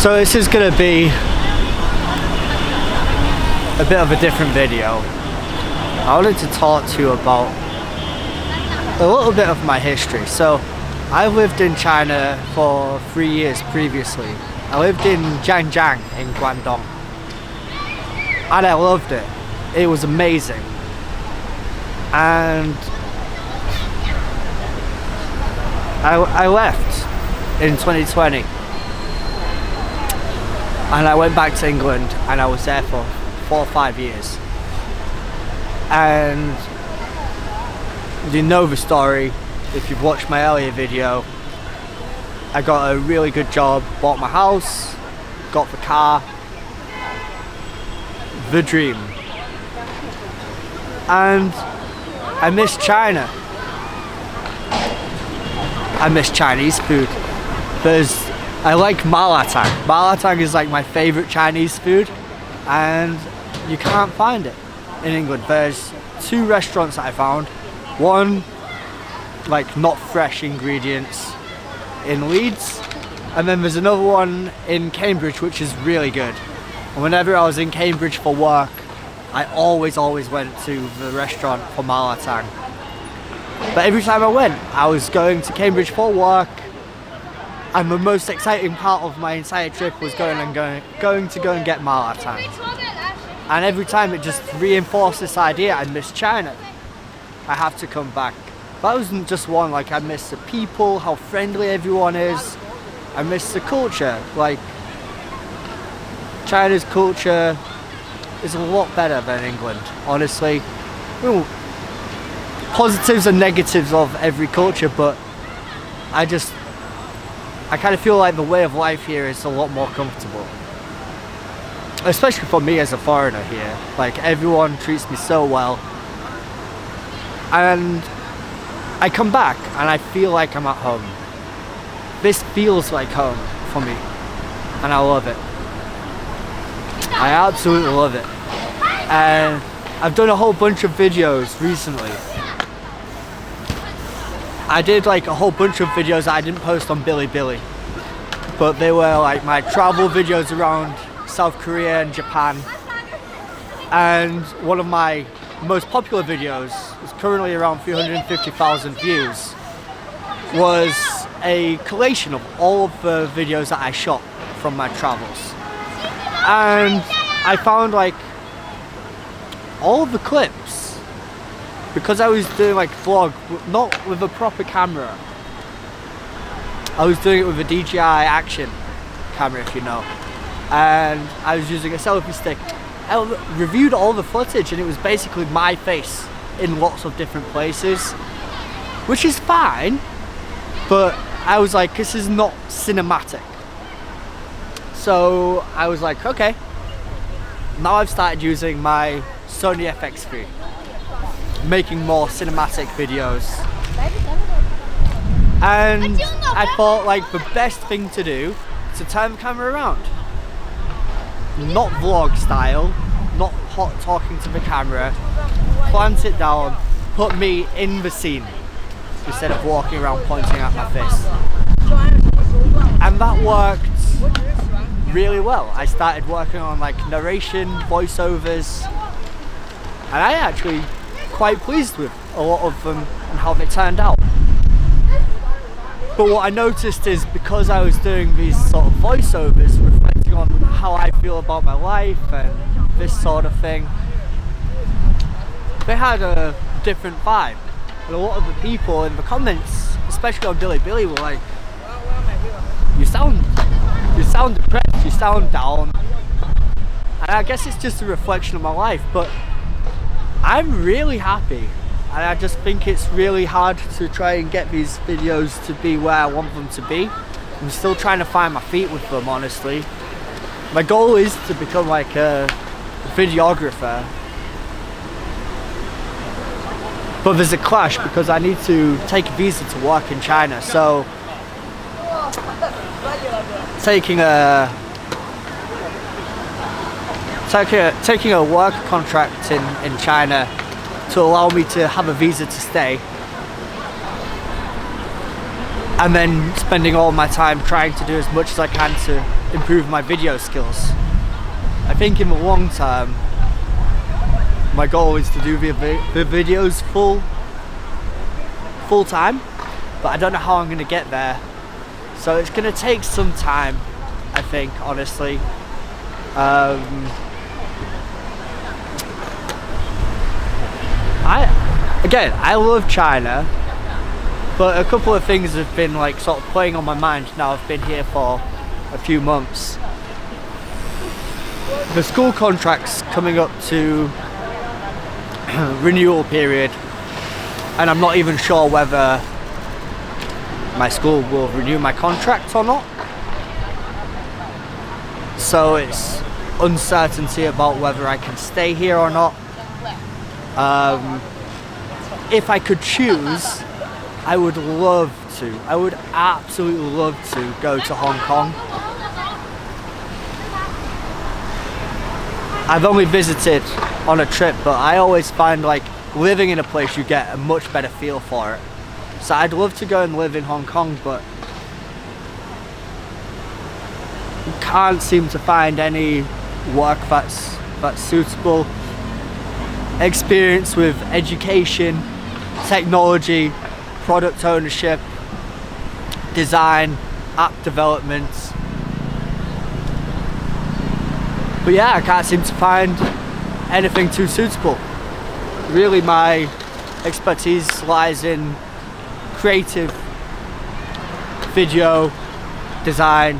So this is going to be a bit of a different video. I wanted to talk to you about a little bit of my history. So I lived in China for 3 years previously. I lived in Zhangjiang in Guangdong and I loved it. It was amazing. And I left in 2020 and I went back to England and I was there for 4 or 5 years. And you know the story if you've watched my earlier video. I got a really good job, bought my house, got the car, the dream. And I miss China. I miss Chinese food. I like malatang. Malatang is like my favorite Chinese food and you can't find it in England. There's 2 restaurants that I found. One, like not fresh ingredients, in Leeds, and then there's another one in Cambridge which is really good. And whenever I was in Cambridge for work, I always went to the restaurant for malatang. But every time I went, I was going to Cambridge for work, and the most exciting part of my entire trip was going to go and get malatang. And every time it just reinforced this idea, I miss China. I have to come back. That wasn't just one, like I miss the people, how friendly everyone is. I miss the culture, like China's culture is a lot better than England, honestly. Well, positives and negatives of every culture, but I kind of feel like the way of life here is a lot more comfortable. Especially for me as a foreigner here. Like everyone treats me so well. And I come back and I feel like I'm at home. This feels like home for me. And I love it. I absolutely love it. And I've done a whole bunch of videos recently. I did like a whole bunch of videos that I didn't post on Bilibili. But they were like my travel videos around South Korea and Japan. And one of my most popular videos, is currently around 350,000 views, was a collation of all of the videos that I shot from my travels. And I found like all of the clips, because I was doing like vlog, not with a proper camera. I was doing it with a DJI action camera, if you know. And I was using a selfie stick. I reviewed all the footage and it was basically my face in lots of different places, which is fine, but I was like, this is not cinematic. So I was like, okay, now I've started using my Sony FX3, making more cinematic videos. And I thought like the best thing to do is to turn the camera around. Not vlog style, not hot talking to the camera, plant it down, put me in the scene instead of walking around pointing at my face. And that worked really well. I started working on like narration, voiceovers, and I actually quite pleased with a lot of them and how they turned out. But what I noticed is because I was doing these sort of voiceovers reflecting on how I feel about my life and this sort of thing, they had a different vibe. And a lot of the people in the comments, especially on Bilibili, were like, you sound depressed, you sound down. And I guess it's just a reflection of my life, but I'm really happy. And I just think it's really hard to try and get these videos to be where I want them to be. I'm still trying to find my feet with them, honestly. My goal is to become like a videographer. But there's a clash because I need to take a visa to work in China. So taking a work contract in China to allow me to have a visa to stay and then spending all my time trying to do as much as I can to improve my video skills. I think in the long term, my goal is to do the videos full time, but I don't know how I'm going to get there. So it's going to take some time, I think, honestly. I love China, but a couple of things have been like sort of playing on my mind now I've been here for a few months. The school contract's coming up to renewal period, and I'm not even sure whether my school will renew my contract or not. So it's uncertainty about whether I can stay here or not. If I could choose, I would love to. I would absolutely love to go to Hong Kong. I've only visited on a trip, but I always find like living in a place you get a much better feel for it. So I'd love to go and live in Hong Kong, but you can't seem to find any work that's suitable. Experience with education, technology, product ownership, design, app development. But yeah, I can't seem to find anything too suitable. Really, my expertise lies in creative video design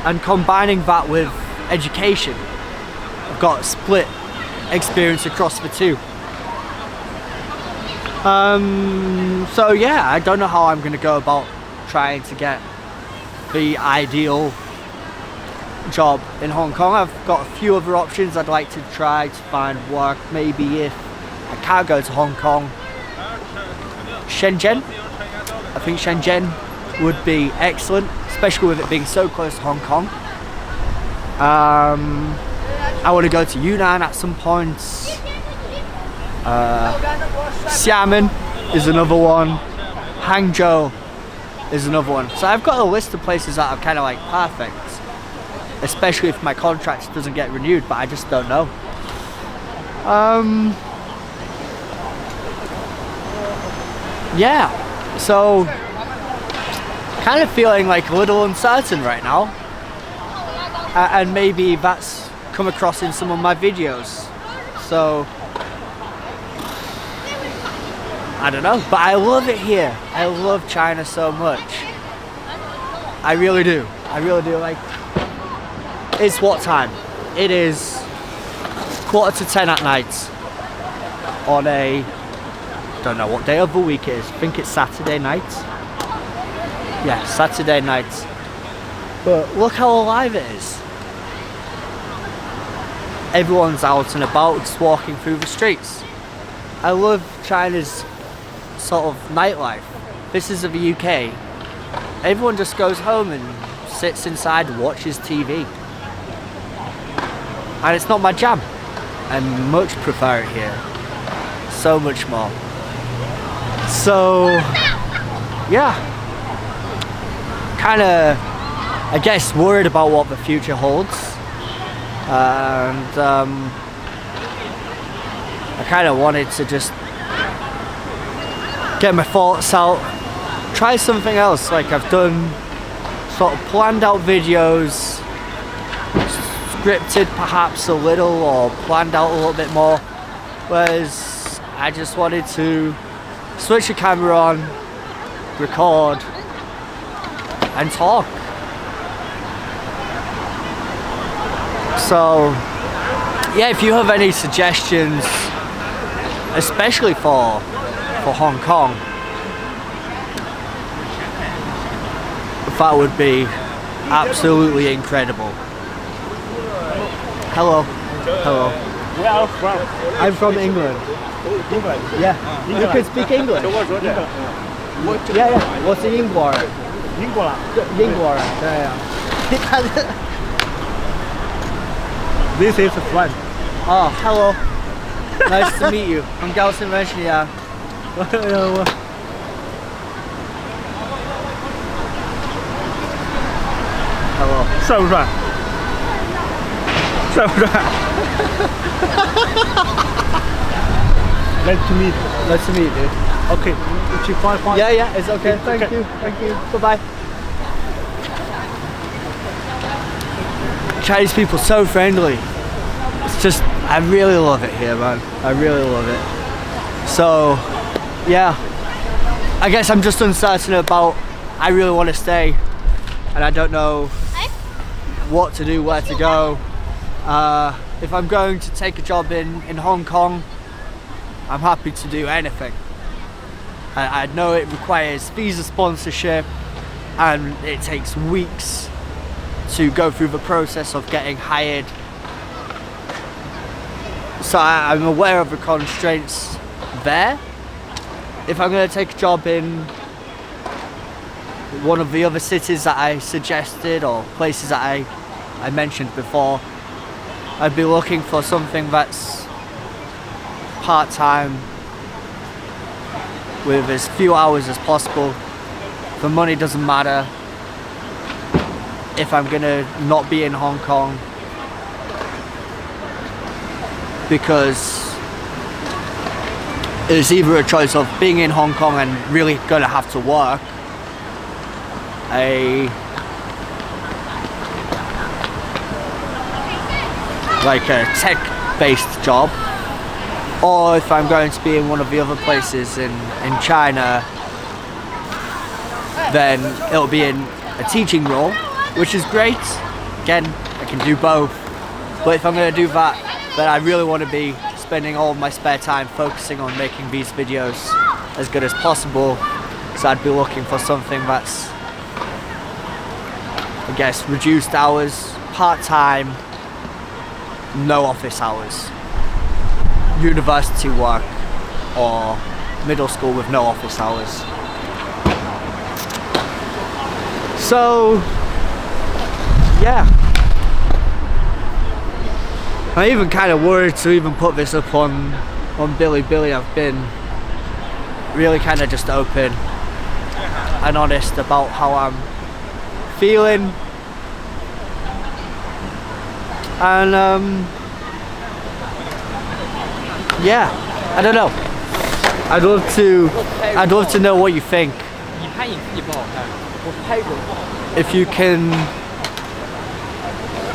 and combining that with education. I've got split experience across the two. So yeah, I don't know how I'm going to go about trying to get the ideal job in Hong Kong. I've got a few other options I'd like to try to find work. Maybe if I can't go to Hong Kong, Shenzhen. I think Shenzhen would be excellent, especially with it being so close to Hong Kong. I want to go to Yunnan at some point. Xiamen is another one. Hangzhou is another one. So I've got a list of places that are kind of like perfect, especially if my contract doesn't get renewed, but I just don't know. Yeah, so kind of feeling like a little uncertain right now, and maybe that's come across in some of my videos. So I don't know, but I love it here. I love China so much. I really do. I really do. Like, it's what time? It is 9:45 at night on a, don't know what day of the week it is. I think it's Saturday night. Yeah, Saturday night. But look how alive it is. Everyone's out and about, just walking through the streets. I love China's sort of nightlife. This is the UK. Everyone just goes home and sits inside and watches TV. And it's not my jam. I much prefer it here. So much more. So, yeah. Kinda, I guess, worried about what the future holds. And I kinda wanted to just get my thoughts out, try something else. Like, I've done sort of planned out videos, scripted perhaps a little, or planned out a little bit more, whereas I just wanted to switch the camera on, record and talk. So yeah, if you have any suggestions, especially for Hong Kong, that would be absolutely incredible. Hello. Hello. Where are you from? I'm from England. England. Yeah. You can speak English. Yeah, yeah. 我是英国人。英国人。英国人，对啊。This is a friend. Oh, hello. Nice to meet you. I'm Galson Venture. 帅不帅？帅不帅？Nice to meet. Nice to meet you, dude. Okay, you fine. Yeah, yeah, it's okay. Thank Okay. you. Thank you. Bye-bye. Chinese people so friendly. It's just, I really love it here, man. I really love it. So, yeah. I guess I'm just uncertain about, I really want to stay. And I don't know what to do, where to go. If I'm going to take a job in Hong Kong, I'm happy to do anything. I know it requires visa sponsorship and it takes weeks to go through the process of getting hired. So I'm aware of the constraints there. If I'm going to take a job in one of the other cities that I suggested or places that I mentioned before, I'd be looking for something that's part-time with as few hours as possible. The money doesn't matter if I'm gonna not be in Hong Kong, because it's either a choice of being in Hong Kong and really gonna have to work like a tech-based job, or if I'm going to be in one of the other places in China, then it'll be in a teaching role, which is great. Again, I can do both. But if I'm going to do that, then I really want to be spending all of my spare time focusing on making these videos as good as possible. So I'd be looking for something that's, I guess, reduced hours, part-time, no office hours, university work, or middle school with no office hours. So, yeah. I'm even kind of worried to even put this up on Bilibili. I've been really kind of just open and honest about how I'm feeling. And yeah, I don't know. I'd love to know what you think.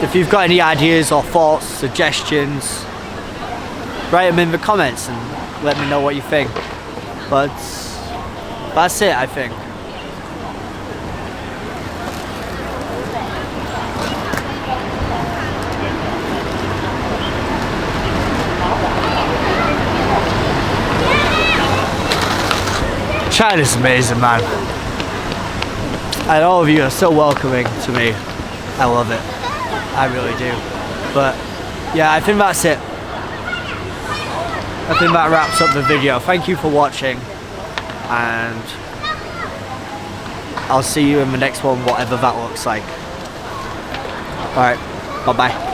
If you've got any ideas or thoughts, suggestions, write them in the comments and let me know what you think. But that's it, I think. China's amazing, man. And all of you are so welcoming to me. I love it. I really do. But yeah, I think that's it. I think that wraps up the video. Thank you for watching, and I'll see you in the next one, whatever that looks like. Alright, bye bye.